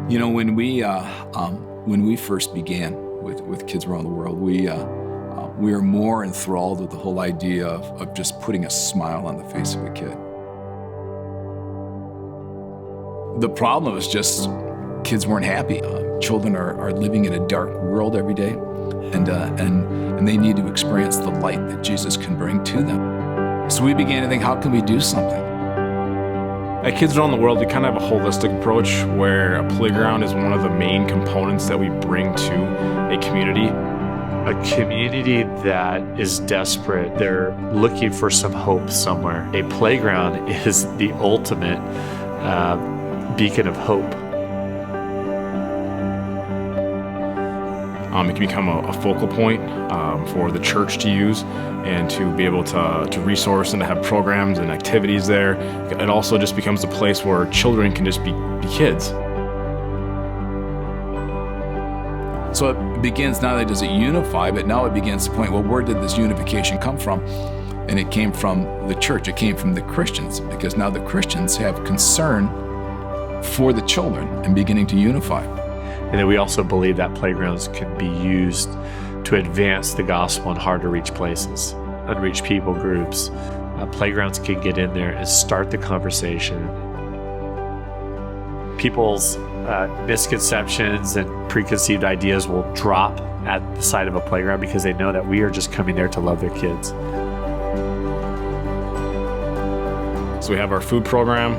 When we first began with Kids Around the World, we are more enthralled with the whole idea of just putting a smile on the face of a kid. The problem was just kids weren't happy. Children are living in a dark world every day, and they need to experience the light that Jesus can bring to them. So we began to think, how can we do something? At Kids Around the World, we kind of have a holistic approach where a playground is one of the main components that we bring to a community. A community that is desperate. They're looking for some hope somewhere. A playground is the ultimate beacon of hope. It can become a focal point for the church to use and to be able to resource and to have programs and activities there. It also just becomes a place where children can just be kids. So it begins, not only does it unify, but now it begins to point, well, where did this unification come from? And it came from the church, it came from the Christians, because now the Christians have concern for the children and beginning to unify. And then we also believe that playgrounds can be used to advance the gospel in hard to reach places, unreached people groups. Playgrounds can get in there and start the conversation. People's misconceptions and preconceived ideas will drop at the side of a playground because they know that we are just coming there to love their kids. So we have our food program,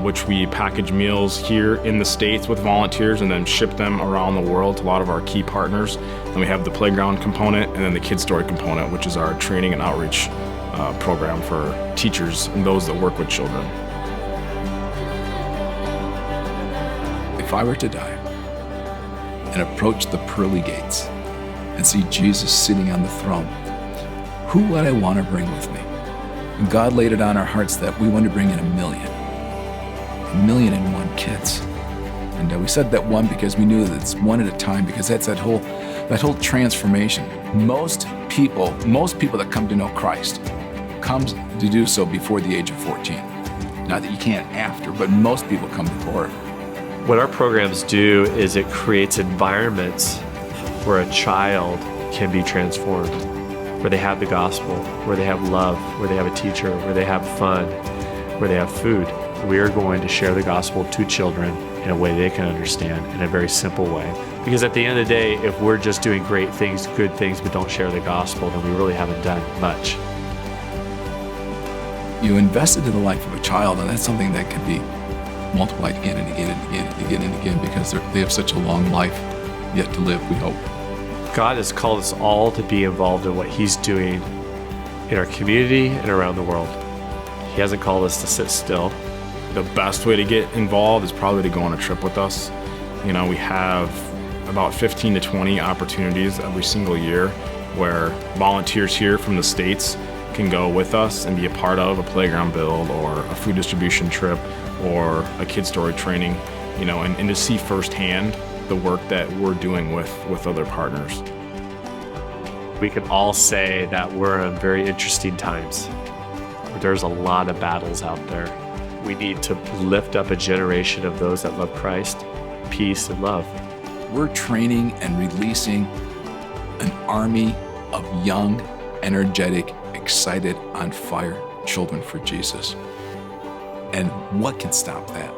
which we package meals here in the States with volunteers and then ship them around the world to a lot of our key partners. Then we have the playground component and then the Kid Story component, which is our training and outreach program for teachers and those that work with children. If I were to die and approach the pearly gates and see Jesus sitting on the throne, who would I want to bring with me? And God laid it on our hearts that we want to bring in 1,000,001 kids. And we said that one because we knew that it's one at a time, because that's that whole transformation. Most people that come to know Christ comes to do so before the age of 14. Not that you can't after, but most people come before. What our programs do is it creates environments where a child can be transformed, where they have the gospel, where they have love, where they have a teacher, where they have fun, where they have food. We are going to share the gospel to children in a way they can understand, in a very simple way. Because at the end of the day, if we're just doing great things, good things, but don't share the gospel, then we really haven't done much. You invest into the life of a child, and that's something that can be multiplied again and again and again and again and again, because they have such a long life yet to live, we hope. God has called us all to be involved in what He's doing in our community and around the world. He hasn't called us to sit still. The best way to get involved is probably to go on a trip with us. We have about 15 to 20 opportunities every single year where volunteers here from the States can go with us and be a part of a playground build or a food distribution trip or a Kid Story training, and to see firsthand the work that we're doing with other partners. We can all say that we're in very interesting times. There's a lot of battles out there. We need to lift up a generation of those that love Christ, peace, and love. We're training and releasing an army of young, energetic, excited, on fire children for Jesus. And what can stop that?